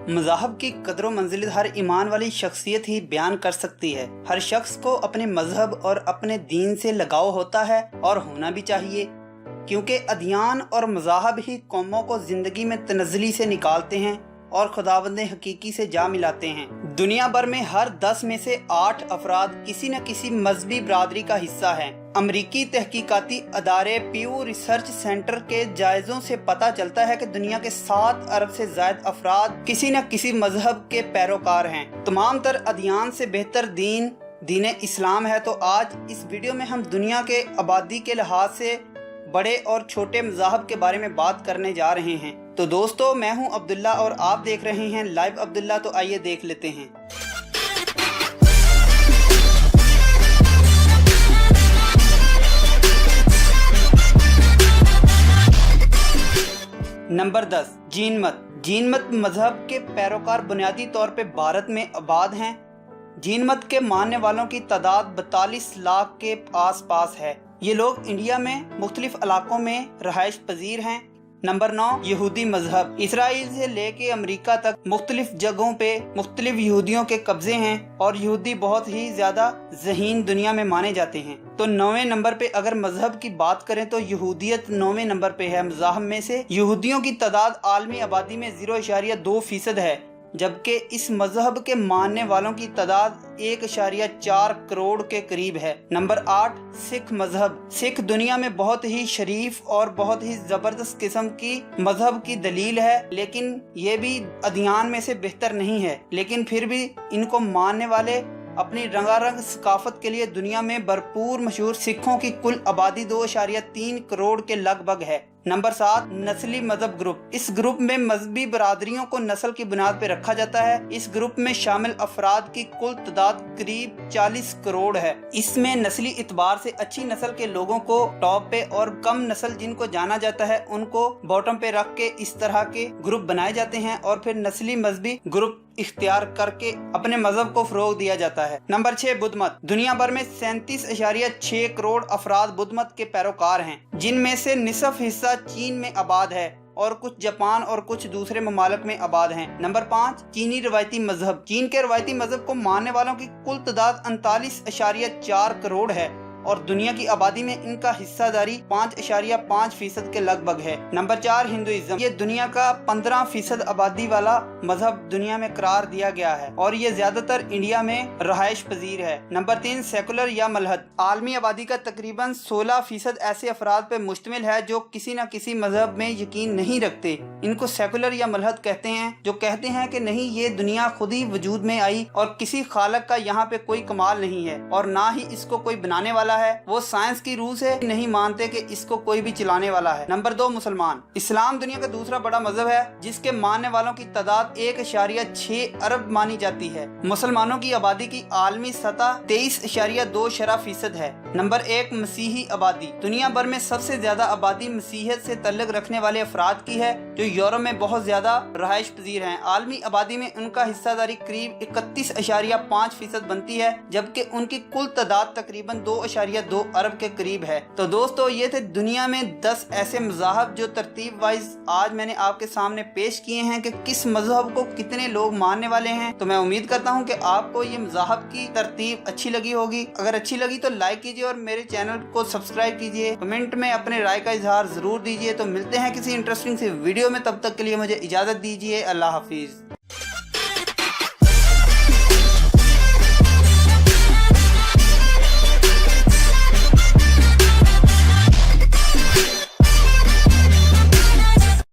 मज़हब की कदर व मंजिलत हर ईमान वाली शख्सियत ही बयान कर सकती है। हर शख्स को अपने मजहब और अपने दीन से लगाव होता है और होना भी चाहिए, क्योंकि अदियान और मज़ाहब ही कौमों को ज़िंदगी में तनज़्ज़ुली से निकालते हैं और खुदावंद हकीकी से जा मिलाते हैं। दुनिया भर में हर 10 में से 8 अफराद किसी न किसी मजहबी बरादरी का हिस्सा हैं। अमरीकी तहकीकाती अदारे प्यू रिसर्च सेंटर के जायज़ों से पता चलता है कि दुनिया के 7 अरब से ज़ायद अफराद किसी न किसी मजहब के पैरोकार हैं। तमाम तर अदियान से बेहतर दीन इस्लाम है। तो आज इस वीडियो में हम दुनिया के आबादी के लिहाज से बड़े और छोटे मज़ाहब के बारे में बात करने जा रहे हैं। तो दोस्तों, मैं हूं अब्दुल्ला और आप देख रहे हैं लाइव अब्दुल्ला। तो आइए देख लेते हैं। नंबर 10, जीन मत मजहब के पैरोकार बुनियादी तौर पे भारत में आबाद हैं। जीन मत के मानने वालों की तादाद 42 लाख के आस पास है। ये लोग इंडिया में मुख्तलिफ इलाकों में रहायश पजीर हैं। नंबर 9, यहूदी मजहब। इसराइल से लेके अमेरिका तक मुख्तलिफ जगहों पे मुख्तलिफ यहूदियों के कब्जे हैं और यहूदी बहुत ही ज्यादा ज़हीन दुनिया में माने जाते हैं। तो 9वें नंबर पे अगर मजहब की बात करें तो यहूदियत 9वें नंबर पे है। मज़ाहब में से यहूदियों की तादाद आलमी आबादी में 0.2% है, जबकि इस मजहब के मानने वालों की तादाद 1.4 करोड़ के करीब है। नंबर 8, सिख मजहब। सिख दुनिया में बहुत ही शरीफ और बहुत ही जबरदस्त किस्म की मजहब की दलील है, लेकिन ये भी अदियान में से बेहतर नहीं है। लेकिन फिर भी इनको मानने वाले अपनी रंगारंग सकाफत के लिए दुनिया में भरपूर मशहूर सिखों की कुल आबादी 2.3 करोड़ के लगभग है। नंबर 7, नस्ली मजहब ग्रुप। इस ग्रुप में मजहबी बरादरियों को नस्ल की बुनियाद पर रखा जाता है। इस ग्रुप में शामिल अफराद की कुल तादाद करीब 40 करोड़ है। इसमें नस्ली इतबार से अच्छी नस्ल के लोगों को टॉप पे और कम नस्ल जिनको जाना जाता है उनको बॉटम पे रख के इस तरह के ग्रुप बनाए जाते हैं और फिर नस्ली मजहबी ग्रुप इख्तियार करके अपने मजहब को फरोग दिया जाता है। नंबर 6, बुद्ध मत। दुनिया भर में 37.6 करोड़ अफराद बुद्ध मत के पैरोकार हैं, जिनमें से निसफ हिस्सा चीन में आबाद है और कुछ जापान और कुछ दूसरे ममालिक में आबाद हैं। नंबर 5, चीनी रवायती मजहब। चीन के रवायती मजहब को मानने वालों की कुल तादाद 39.4 करोड़ है और दुनिया की आबादी में इनका हिस्सादारी 5.5% के लगभग है। Number 4, Hinduism. ये दुनिया का 15% आबादी वाला मजहब दुनिया में करार दिया गया है और ये ज्यादातर इंडिया में रहायश पजीर है। नंबर 3, सेकुलर या मलहद। आलमी आबादी का तकरीबन 16% ऐसे अफराद पे मुश्तमिल है जो किसी न किसी मजहब में यकीन नहीं रखते। इनको सेकुलर या मलहद कहते हैं, जो कहते हैं कि नहीं, ये दुनिया खुद ही वजूद में आई और किसी खालक का यहाँ पे कोई कमाल नहीं है और ना ही इसको कोई बनाने वाला है। वो साइंस की रूह से नहीं मानते कि इसको कोई भी चलाने वाला है। नंबर 2, मुसलमान। इस्लाम दुनिया का दूसरा बड़ा मजहब है जिसके मानने वालों की तादाद 1.6 अरब मानी जाती है। मुसलमानों की आबादी की आलमी सतह 23.2% है। नंबर 1, मसीही आबादी। दुनिया भर में सबसे ज्यादा आबादी मसीहत से तल्लुक रखने वाले अफराद की है, जो यूरोप में बहुत ज्यादा रहायश पजीर हैं। आलमी आबादी में उनका हिस्सादारी करीब 31.5% बनती है, जबकि उनकी कुल तादाद तकरीबन 2.2 अरब के करीब है। तो दोस्तों, ये थे दुनिया में 10 ऐसे मज़ाहब जो तरतीब वाइज आज मैंने आपके सामने पेश किए हैं कि किस मज़हब को कितने लोग मानने वाले हैं। तो मैं उम्मीद करता हूँ कि आपको ये मज़ाहब की तरतीब अच्छी लगी होगी। अगर अच्छी लगी तो लाइक कीजिए और मेरे चैनल को सब्सक्राइब कीजिए। कमेंट में अपने राय का इजहार जरूर दीजिए। तो मिलते हैं किसी इंटरेस्टिंग से वीडियो में, तब तक के लिए मुझे इजाजत दीजिए। अल्लाह हाफिज।